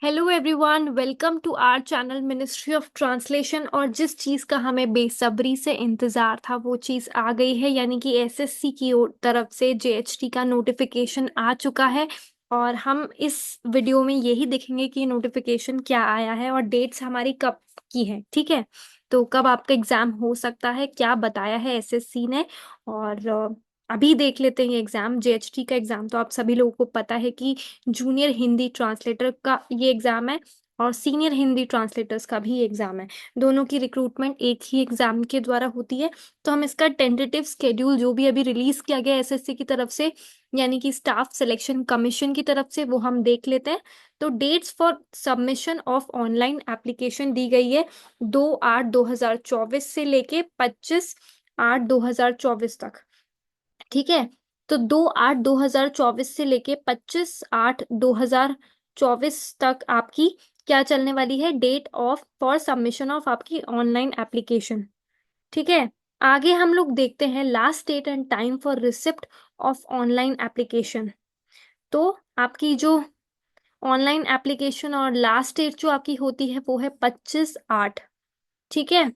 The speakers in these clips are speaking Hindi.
Hello everyone, welcome to our channel ministry of translation. और जिस चीज़ का हमें बेसब्री से इंतज़ार था वो चीज़ आ गई है, यानी कि एसएससी की तरफ से जेएचटी का नोटिफिकेशन आ चुका है। और हम इस वीडियो में यही देखेंगे कि नोटिफिकेशन क्या आया है और डेट्स हमारी कब की है। ठीक है, तो कब आपका एग्ज़ाम हो सकता है, क्या बताया है एसएससी ने। और अभी देख लेते हैं ये एग्ज़ाम, जेएचटी का एग्ज़ाम तो आप सभी लोगों को पता है कि जूनियर हिंदी ट्रांसलेटर का ये एग्जाम है और सीनियर हिंदी ट्रांसलेटर्स का भी एग्जाम है। दोनों की रिक्रूटमेंट एक ही एग्जाम के द्वारा होती है। तो हम इसका टेंटेटिव स्केड्यूल जो भी अभी रिलीज किया गया एसएससी की तरफ से, यानी कि स्टाफ सिलेक्शन कमीशन की तरफ से, वो हम देख लेते हैं। तो dates for submission of online application दी गई है 2/8/2024 से लेके 25/8/2024 तक। ठीक है, तो 2/8/2024 से लेके 25/8/2024 तक आपकी क्या चलने वाली है, date of for submission of आपकी ऑनलाइन एप्लीकेशन। ठीक है, आगे हम लोग देखते हैं last date and time for receipt of online application. तो आपकी जो ऑनलाइन एप्लीकेशन और लास्ट डेट जो आपकी होती है वो है 25/8। ठीक है,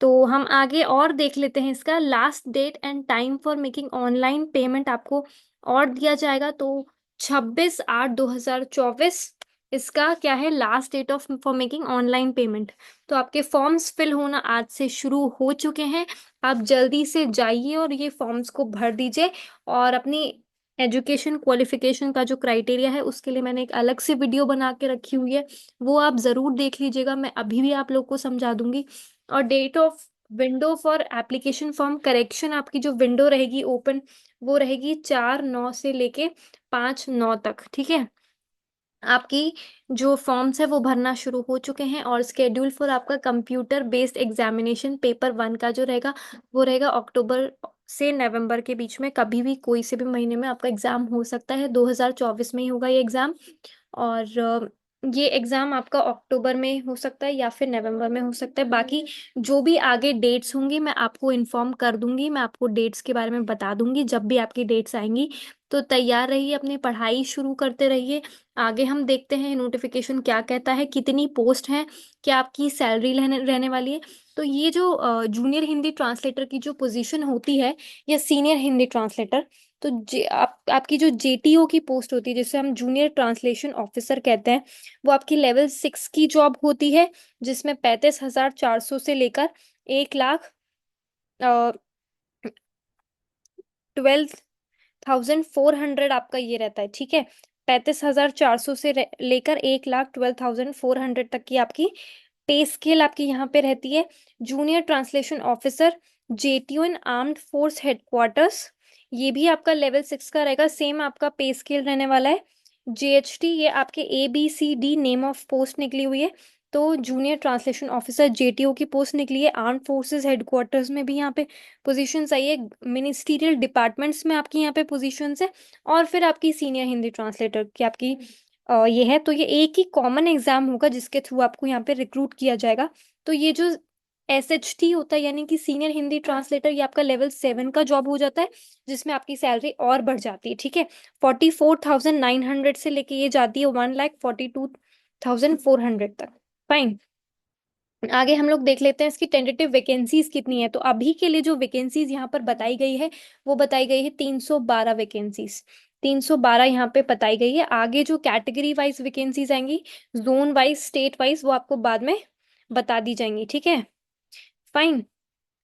तो हम आगे और देख लेते हैं इसका last date and time for making online payment आपको और दिया जाएगा। तो 26/8/2024 इसका क्या है, last date of for making online payment. तो आपके फॉर्म्स फिल होना आज से शुरू हो चुके हैं। आप जल्दी से जाइए और ये फॉर्म्स को भर दीजिए। और अपनी एजुकेशन क्वालिफिकेशन का जो क्राइटेरिया है उसके लिए मैंने एक अलग से वीडियो बना के रखी हुई है, वो आप ज़रूर देख लीजिएगा। मैं अभी भी आप लोग को समझा दूंगी। और date of window for application form correction, आपकी जो विंडो रहेगी ओपन, वो रहेगी 4/9 से लेके 5/9 तक। ठीक है, आपकी जो फॉर्म्स है वो भरना शुरू हो चुके हैं। और स्केड्यूल फॉर आपका कंप्यूटर बेस्ड एग्जामिनेशन पेपर 1 का जो रहेगा वो रहेगा अक्टूबर से नवंबर के बीच में, कभी भी कोई से भी महीने में आपका एग्जाम हो सकता है। 2024 में ही होगा ये एग्जाम। और ये एग्जाम आपका अक्टूबर में हो सकता है या फिर नवंबर में हो सकता है। बाकी जो भी आगे डेट्स होंगी मैं आपको इन्फॉर्म कर दूंगी, मैं आपको डेट्स के बारे में बता दूंगी जब भी आपकी डेट्स आएंगी। तो तैयार रहिए, अपनी पढ़ाई शुरू करते रहिए। आगे हम देखते हैं नोटिफिकेशन क्या कहता है, कितनी पोस्ट हैं, क्या आपकी सैलरी रहने रहने वाली है। तो ये जो जूनियर हिंदी ट्रांसलेटर की जो पोजीशन होती है या सीनियर हिंदी ट्रांसलेटर, तो आपकी जो जेटीओ की पोस्ट होती है जिसे हम जूनियर ट्रांसलेशन ऑफिसर कहते हैं, वो आपकी लेवल 6 की जॉब होती है, जिसमें 35,400 से लेकर 1,12,400 आपका ये रहता है। ठीक है, 35,400 से लेकर 1,12,400 तक की आपकी पे स्केल आपकी यहाँ पे रहती है। जूनियर ट्रांसलेशन ऑफिसर जेटीओ इन आर्म्ड फोर्स हेडक्वार्टर्स, ये भी आपका लेवल 6 का रहेगा, सेम आपका पे स्केल रहने वाला है। जेएचटी, ये आपके ABCD नेम ऑफ पोस्ट निकली हुई है। तो जूनियर ट्रांसलेशन ऑफिसर जेटीओ की पोस्ट निकली है। आर्म्ड फोर्सेस हेडक्वार्टर्स में भी यहाँ पे पोजीशंस आई है। मिनिस्ट्रियल डिपार्टमेंट्स में आपकी यहाँ पे पोजीशंस है। और फिर आपकी सीनियर हिंदी ट्रांसलेटर की आपकी ये है। तो ये एक ही कॉमन एग्जाम होगा जिसके थ्रू आपको यहाँ पे रिक्रूट किया जाएगा। तो ये जो SHT होता है यानी कि सीनियर हिंदी ट्रांसलेटर, ये आपका लेवल 7 का जॉब हो जाता है, जिसमें आपकी सैलरी और बढ़ जाती है। ठीक है, 44,900 से लेके ये जाती है 1,42,400 तक। फाइन, आगे हम लोग देख लेते हैं इसकी टेंटेटिव वैकेंसीज कितनी है। तो अभी के लिए जो वैकेंसीज यहाँ पर बताई गई है वो बताई गई है 312 वैकेंसीज। 312 यहाँ पे बताई गई है। आगे जो कैटेगरी वाइज वैकेंसीज आएंगी, जोन वाइज, स्टेट वाइज, वो आपको बाद में बता दी जाएंगी। ठीक है, फाइन।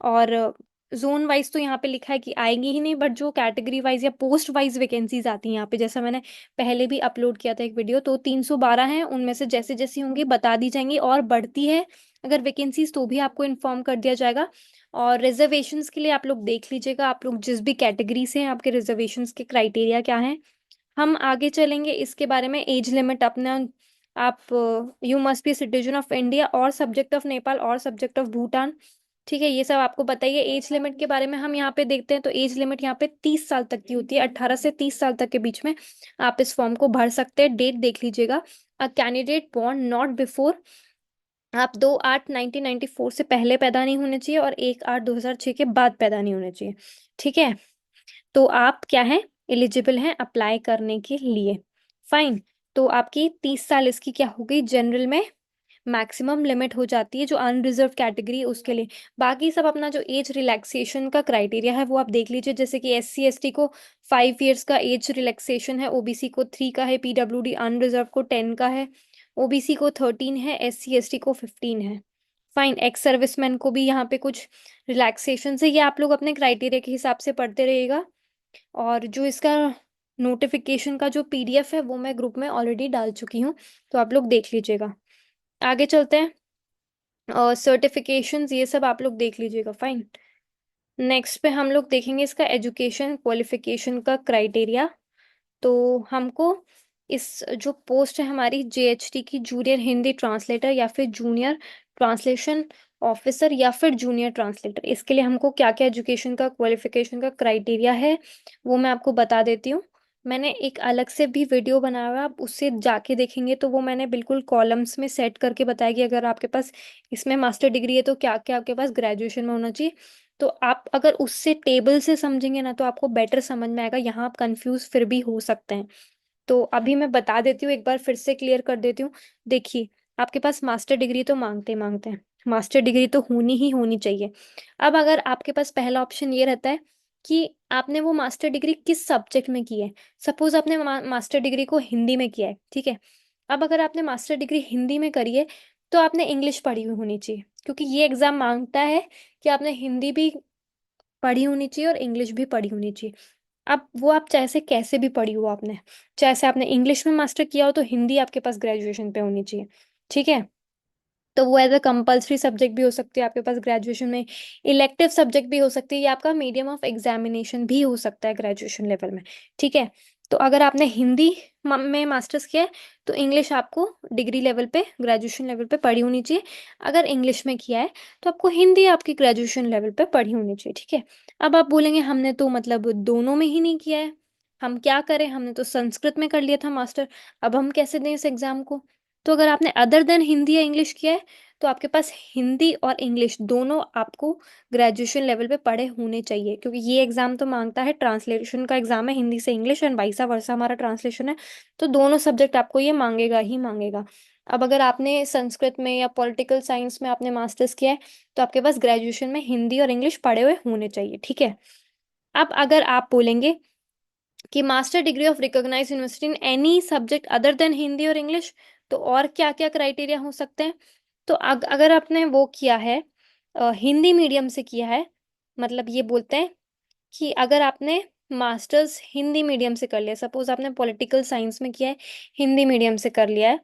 और जोन वाइज तो यहाँ पे लिखा है कि आएंगी ही नहीं, बट जो कैटेगरी वाइज या पोस्ट वाइज वैकेंसीज आती हैं यहाँ पे, जैसा मैंने पहले भी अपलोड किया था एक वीडियो, तो 312 हैं, उनमें से जैसे जैसी होंगी बता दी जाएंगी। और बढ़ती है अगर वैकेंसीज तो भी आपको इन्फॉर्म कर दिया जाएगा। और रिजर्वेशंस के लिए आप लोग देख लीजिएगा, आप लोग जिस भी कैटेगरी से हैं आपके रिजर्वेशंस के क्राइटेरिया क्या हैं। हम आगे चलेंगे इसके बारे में। एज लिमिट अपना, आप you must be citizen of India और सब्जेक्ट ऑफ नेपाल और सब्जेक्ट ऑफ भूटान। ठीक है, ये सब आपको बताइए। एज लिमिट के बारे में हम यहाँ पे देखते हैं, तो एज लिमिट यहाँ पे 30 साल तक की होती है। 18 से 30 साल तक के बीच में आप इस फॉर्म को भर सकते हैं। डेट देख लीजिएगा, a candidate born not before, आप 2/8/1994 से पहले पैदा नहीं होने चाहिए और 1/8/2006 के बाद पैदा नहीं होने चाहिए। ठीक है, तो आप क्या है, एलिजिबल हैं अप्लाई करने के लिए। फाइन, तो आपकी 30 साल इसकी क्या हो गई, जनरल में मैक्सिमम लिमिट हो जाती है, जो अनरिजर्व कैटेगरी है उसके लिए। बाकी सब अपना जो एज रिलैक्सेशन का क्राइटेरिया है वो आप देख लीजिए, जैसे कि SC ST को 5 इयर्स का एज रिलैक्सेशन है, OBC को 3 का है, PWD अनरिजर्व को 10 का है, OBC को 13 है, SC ST को 15 है। फाइन, एक्स सर्विसमैन को भी यहाँ पे कुछ रिलैक्सेशन है, ये आप लोग अपने क्राइटेरिया के हिसाब से पढ़ते रहिएगा। और जो इसका नोटिफिकेशन का जो PDF है वो मैं ग्रुप में ऑलरेडी डाल चुकी हूँ, तो आप लोग देख लीजिएगा। आगे चलते हैं, और सर्टिफिकेशंस ये सब आप लोग देख लीजिएगा। फाइन, नेक्स्ट पे हम लोग देखेंगे इसका एजुकेशन क्वालिफिकेशन का क्राइटेरिया। तो हमको इस जो पोस्ट है हमारी JHT की, जूनियर हिंदी ट्रांसलेटर या फिर जूनियर ट्रांसलेशन ऑफिसर या फिर जूनियर ट्रांसलेटर, इसके लिए हमको क्या क्या एजुकेशन का क्वालिफिकेशन का क्राइटेरिया है वो मैं आपको बता देती हूँ। मैंने एक अलग से भी वीडियो बनाया हुआ है, आप उससे जाके देखेंगे तो वो मैंने बिल्कुल कॉलम्स में सेट करके बताया कि अगर आपके पास इसमें मास्टर डिग्री है तो क्या क्या आपके पास ग्रेजुएशन में होना चाहिए। तो आप अगर उससे टेबल से समझेंगे ना तो आपको बेटर समझ में आएगा, यहाँ आप कंफ्यूज फिर भी हो सकते हैं। तो अभी मैं बता देती हूँ, एक बार फिर से क्लियर कर देती हूँ। देखिए, आपके पास मास्टर डिग्री तो मांगते मांगते हैं, मास्टर डिग्री तो होनी ही होनी चाहिए। अब अगर आपके पास पहला ऑप्शन ये रहता है कि आपने वो मास्टर डिग्री किस सब्जेक्ट में की है। सपोज आपने मास्टर डिग्री को हिंदी में किया है, ठीक है। अब अगर आपने मास्टर डिग्री हिंदी में करी है तो आपने इंग्लिश पढ़ी हुई होनी चाहिए, क्योंकि ये एग्जाम मांगता है कि आपने हिंदी भी पढ़ी होनी चाहिए और इंग्लिश भी पढ़ी होनी चाहिए। अब वो आप चाहे से कैसे भी पढ़ी हो आपने, चाहे से आपने इंग्लिश में मास्टर किया हो तो हिंदी आपके पास ग्रेजुएशन पे होनी चाहिए, ठीक है। तो वो एज अ कंपल्सरी सब्जेक्ट भी हो सकती है आपके पास ग्रेजुएशन में, इलेक्टिव सब्जेक्ट भी हो सकती है, या आपका मीडियम ऑफ एग्जामिनेशन भी हो सकता है ग्रेजुएशन लेवल में, ठीक है। तो अगर आपने हिंदी में मास्टर्स किया है तो इंग्लिश आपको डिग्री लेवल पे, ग्रेजुएशन लेवल पे पढ़ी होनी चाहिए। अगर इंग्लिश में किया है तो आपको हिंदी आपकी ग्रेजुएशन लेवल पे पढ़ी होनी चाहिए, ठीक है। अब आप बोलेंगे हमने तो मतलब दोनों में ही नहीं किया है, हम क्या करें, हमने तो संस्कृत में कर लिया था मास्टर, अब हम कैसे दें इस एग्जाम को। तो अगर आपने अदर देन हिंदी या इंग्लिश किया है तो आपके पास हिंदी और इंग्लिश दोनों आपको ग्रेजुएशन लेवल पे पढ़े होने चाहिए, क्योंकि ये एग्जाम तो मांगता है, ट्रांसलेशन का एग्जाम है, हिंदी से इंग्लिश एंड वाइसा वर्सा हमारा ट्रांसलेशन है। तो दोनों सब्जेक्ट आपको ये मांगेगा ही मांगेगा। अब अगर आपने संस्कृत में या पॉलिटिकल साइंस में आपने मास्टर्स किया है तो आपके पास ग्रेजुएशन में हिंदी और इंग्लिश पढ़े हुए होने चाहिए, ठीक है। अब अगर आप बोलेंगे कि master degree of recognised university in any subject other than Hindi और इंग्लिश, तो और क्या क्या क्राइटेरिया हो सकते हैं। तो अगर आपने वो किया है, हिंदी मीडियम से किया है, मतलब ये बोलते हैं कि अगर आपने मास्टर्स हिंदी मीडियम से कर लिया, सपोज आपने पॉलिटिकल साइंस में किया है, हिंदी मीडियम से कर लिया है,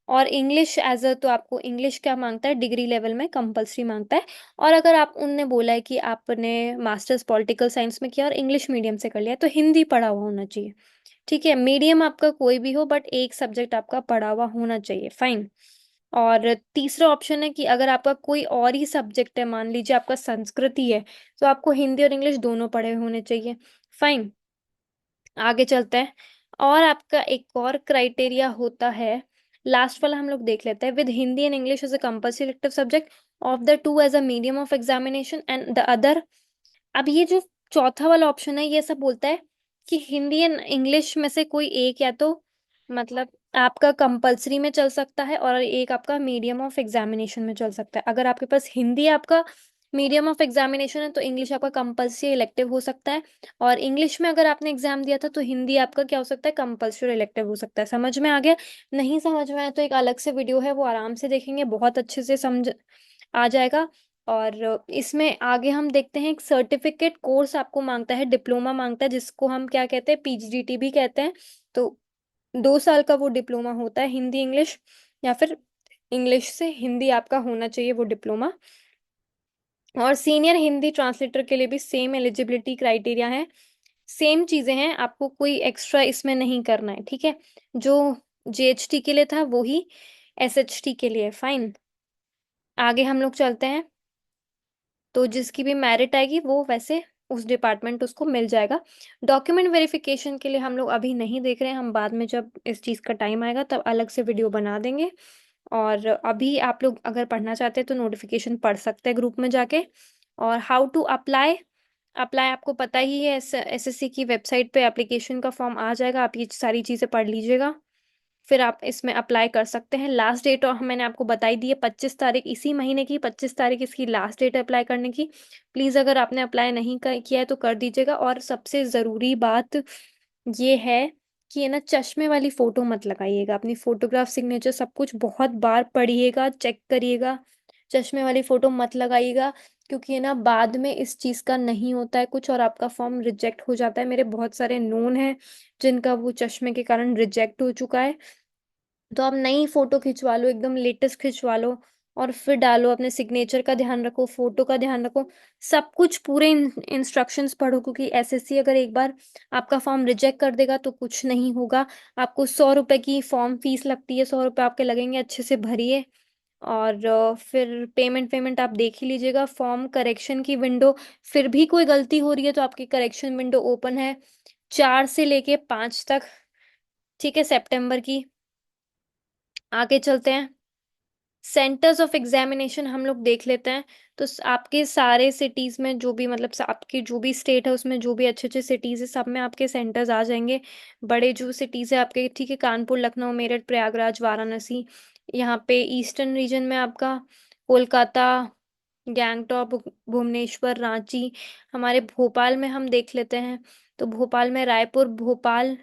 और इंग्लिश एज अ, तो आपको इंग्लिश क्या मांगता है, डिग्री लेवल में कंपलसरी मांगता है। और अगर आप उनने बोला है कि आपने मास्टर्स पॉलिटिकल साइंस में किया और इंग्लिश मीडियम से कर लिया तो हिंदी पढ़ा हुआ होना चाहिए, ठीक है। मीडियम आपका कोई भी हो बट एक सब्जेक्ट आपका पढ़ा हुआ होना चाहिए, फाइन। और तीसरा ऑप्शन है कि अगर आपका कोई और ही सब्जेक्ट है, मान लीजिए आपका संस्कृत ही है, तो आपको हिंदी और इंग्लिश दोनों पढ़े होने चाहिए, फाइन। आगे चलते हैं, और आपका एक और क्राइटेरिया होता है, लास्ट वाला हम लोग देख लेते हैं, with Hindi and English as a compulsory elective subject of the two as a medium of examination and the other. अब ये जो चौथा वाला ऑप्शन है ये सब बोलता है कि हिंदी एंड इंग्लिश में से कोई एक या तो मतलब आपका कंपलसरी में चल सकता है और एक आपका मीडियम ऑफ एग्जामिनेशन में चल सकता है। अगर आपके पास हिंदी आपका मीडियम ऑफ एग्जामिनेशन है तो इंग्लिश आपका कंपलसरी इलेक्टिव हो सकता है, और इंग्लिश में अगर आपने एग्जाम दिया था तो हिंदी आपका क्या हो सकता है, कंपलसरी इलेक्टिव हो सकता है। समझ में आ गया? नहीं समझ में आया तो एक अलग से वीडियो है वो आराम से देखेंगे, बहुत अच्छे से समझ आ जाएगा। और इसमें आगे हम देखते हैं, एक सर्टिफिकेट कोर्स आपको मांगता है, डिप्लोमा मांगता है, जिसको हम क्या कहते हैं, PGDT भी कहते हैं। तो 2 साल का वो डिप्लोमा होता है, हिंदी इंग्लिश, या फिर इंग्लिश से हिंदी आपका होना चाहिए वो डिप्लोमा। और सीनियर हिंदी ट्रांसलेटर के लिए भी सेम एलिजिबिलिटी क्राइटेरिया है, सेम चीजें हैं, आपको कोई एक्स्ट्रा इसमें नहीं करना है, ठीक है। जो JHT के लिए था वो ही SHT के लिए, फाइन। आगे हम लोग चलते हैं, तो जिसकी भी मेरिट आएगी वो वैसे उस डिपार्टमेंट उसको मिल जाएगा। डॉक्यूमेंट वेरिफिकेशन के लिए हम लोग अभी नहीं देख रहे हैं, हम बाद में जब इस चीज़ का टाइम आएगा तब अलग से वीडियो बना देंगे। और अभी आप लोग अगर पढ़ना चाहते हैं तो नोटिफिकेशन पढ़ सकते हैं ग्रुप में जाके। और हाउ टू अप्लाई, अप्लाई आपको पता ही है, SSC की वेबसाइट पे एप्लीकेशन का फॉर्म आ जाएगा, आप ये सारी चीज़ें पढ़ लीजिएगा। फिर आप इसमें अप्लाई कर सकते हैं। लास्ट डेट और मैंने आपको बताई दी है 25 तारीख, इसी महीने की 25 तारीख इसकी लास्ट डेट है अप्लाई करने की। प्लीज़ अगर आपने अप्लाई नहीं किया है तो कर दीजिएगा। और सबसे ज़रूरी बात ये है कि है ना, चश्मे वाली फ़ोटो मत लगाइएगा। अपनी फ़ोटोग्राफ, सिग्नेचर सब कुछ बहुत बार पढ़िएगा, चेक करिएगा। चश्मे वाली फ़ोटो मत लगाइएगा, क्योंकि है ना बाद में इस चीज़ का नहीं होता है कुछ और आपका फॉर्म रिजेक्ट हो जाता है। मेरे बहुत सारे नोन हैं जिनका वो चश्मे के कारण रिजेक्ट हो चुका है। तो आप नई फ़ोटो खिंचवा लो, एकदम लेटेस्ट खिंचवा लो और फिर डालो। अपने सिग्नेचर का ध्यान रखो, फ़ोटो का ध्यान रखो, सब कुछ पूरे इंस्ट्रक्शंस पढ़ो, क्योंकि एसएससी अगर एक बार आपका फॉर्म रिजेक्ट कर देगा तो कुछ नहीं होगा। आपको 100 रुपए की फॉर्म फीस लगती है, 100 रुपए आपके लगेंगे, अच्छे से भरिए। और फिर पेमेंट आप देख ही लीजिएगा। फॉर्म करेक्शन की विंडो, फिर भी कोई गलती हो रही है तो आपकी करेक्शन विंडो ओपन है 4 से लेके 5 तक, ठीक है, सितंबर की। आगे चलते हैं। सेंटर्स ऑफ एग्जामिनेशन हम लोग देख लेते हैं। तो आपके सारे सिटीज में जो भी, मतलब आपकी जो भी स्टेट है उसमें जो भी अच्छे अच्छे सिटीज है, सब में आपके सेंटर्स आ जाएंगे। बड़े जो सिटीज है आपके, ठीक है, कानपुर, लखनऊ, मेरठ, प्रयागराज, वाराणसी। यहाँ पे ईस्टर्न रीजन में आपका कोलकाता, गैंगटॉक, भुवनेश्वर, रांची। हमारे भोपाल में हम देख लेते हैं। तो भोपाल में रायपुर, भोपाल,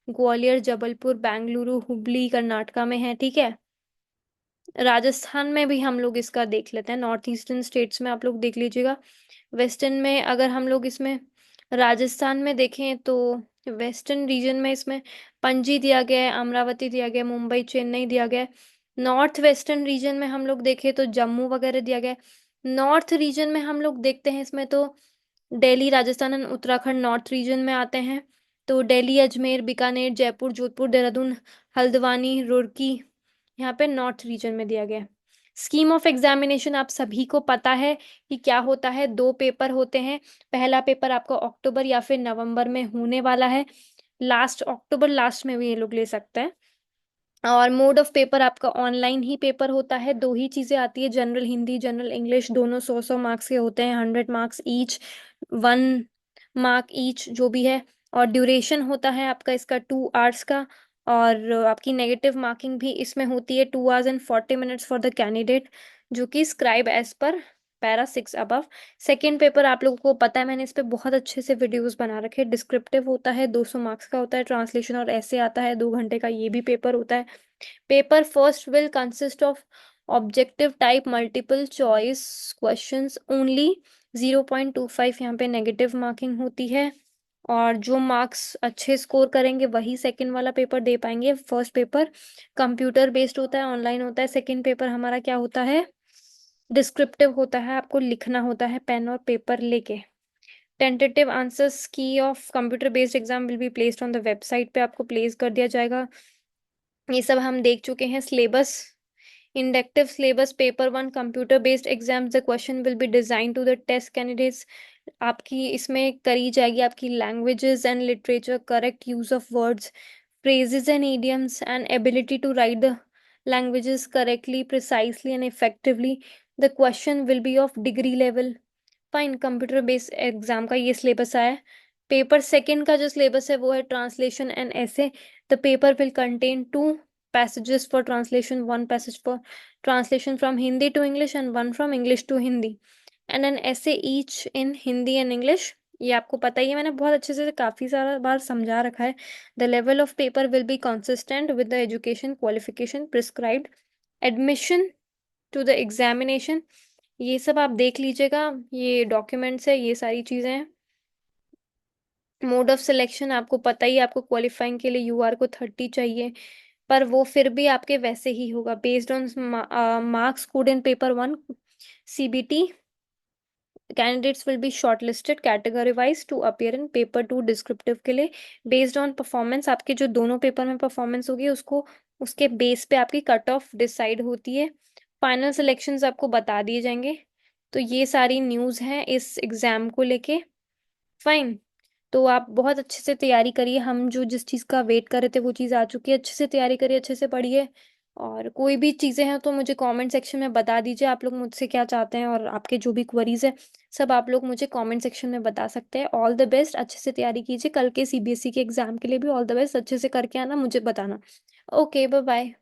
ग्वालियर, जबलपुर, बेंगलुरु, हुबली कर्नाटका में है, ठीक है। राजस्थान में भी हम लोग इसका देख लेते हैं। नॉर्थ ईस्टर्न स्टेट्स में आप लोग देख लीजिएगा। वेस्टर्न में अगर हम लोग इसमें राजस्थान में देखें तो वेस्टर्न रीजन में इसमें पणजी दिया गया है, अमरावती दिया गया है, मुंबई, चेन्नई दिया गया है। नॉर्थ वेस्टर्न रीजन में हम लोग देखें तो जम्मू वगैरह दिया गया है। नॉर्थ रीजन में हम लोग देखते हैं इसमें तो Delhi, Rajasthan and Uttarakhand north region में आते हैं। तो दिल्ली, अजमेर, बीकानेर, जयपुर, जोधपुर, देहरादून, हल्द्वानी, रुड़की, यहाँ पे नॉर्थ रीजन में दिया गया है। स्कीम ऑफ एग्जामिनेशन आप सभी को पता है कि क्या होता है। 2 पेपर होते हैं। पहला पेपर आपका अक्टूबर या फिर नवंबर में होने वाला है। लास्ट अक्टूबर लास्ट में भी ये लोग ले सकते हैं। और मोड ऑफ पेपर आपका ऑनलाइन ही पेपर होता है। 2 ही चीजें आती है, जनरल हिंदी, जनरल इंग्लिश, दोनों 100-100 मार्क्स के होते हैं, 100 मार्क्स ईच, 1 मार्क ईच जो भी है। और ड्यूरेशन होता है आपका इसका 2 आवर्स का। और आपकी नेगेटिव मार्किंग भी इसमें होती है 2 hours and 40 minutes for the candidate, जो कि scribe as per para 6 above. Second paper आप लोगों को पता है, मैंने इस पे बहुत अच्छे से वीडियोस बना रखे हैं। डिस्क्रिप्टिव होता है, 200 मार्क्स का होता है। ट्रांसलेशन और ऐसे आता है 2 घंटे का, ये भी पेपर होता है। Paper first will consist of objective type multiple choice questions only. 0.25 यहाँ पे नेगेटिव मार्किंग होती है। और जो मार्क्स अच्छे स्कोर करेंगे वही सेकंड वाला पेपर दे पाएंगे। फर्स्ट पेपर कंप्यूटर बेस्ड होता है, ऑनलाइन होता है। सेकंड पेपर हमारा क्या होता है, डिस्क्रिप्टिव होता है, आपको लिखना होता है पेन और पेपर लेके। टेंटेटिव आंसर्स की of computer based exam will be placed on the website पे आपको प्लेस कर दिया जाएगा। ये सब हम देख चुके हैं। Syllabus, inductive syllabus, paper 1 computer based exams, the question will be design to the test candidates. आपकी इसमें करी जाएगी आपकी languages and literature, correct use of words, phrases and idioms, and ability to write the languages correctly, precisely, and effectively. The question will be of degree level. Fine, computer based exam का ये सिलेबस आया है। पेपर सेकंड का जो सिलेबस है वो है translation and essay. The paper will contain 2 passages for translation, 1 passage for translation from Hindi to English and 1 from English to Hindi, and an essay each in Hindi and English. ये आपको पता ही है, मैंने बहुत अच्छे से काफ़ी सारा बार समझा रखा है। The level of paper will be consistent with the education qualification prescribed. Admission to the examination, ये सब आप देख लीजिएगा। ये डॉक्यूमेंट्स है, ये सारी चीज़ें हैं। मोड ऑफ सिलेक्शन आपको पता ही है, आपको क्वालिफाइंग के लिए यूआर को 30 चाहिए, पर वो फिर भी आपके वैसे ही होगा based on marks scored in paper 1 CBT. Candidates will be shortlisted category wise to appear in paper 2 descriptive के लिए। बेस्ड ऑन परफॉर्मेंस, आपके जो दोनों पेपर में परफॉर्मेंस होगी उसको, उसके बेस पे आपकी कट ऑफ डिसाइड होती है। फाइनल सिलेक्शंस आपको बता दिए जाएंगे। तो ये सारी न्यूज़ हैं इस एग्ज़ाम को लेके। फाइन, तो आप बहुत अच्छे से तैयारी करिए। हम जो जिस चीज़ का वेट कर रहे थे वो चीज़ आ चुकी है। अच्छे से तैयारी करिए, अच्छे से पढ़िए। और कोई भी चीज़ें हैं तो मुझे कमेंट सेक्शन में बता दीजिए आप लोग मुझसे क्या चाहते हैं और आपके जो भी क्वेरीज़ हैं, सब आप लोग मुझे कमेंट सेक्शन में बता सकते हैं। ऑल द बेस्ट, अच्छे से तैयारी कीजिए। कल के सीबीएसई के एग्ज़ाम के लिए भी ऑल द बेस्ट, अच्छे से करके आना, मुझे बताना। Okay, bye-bye.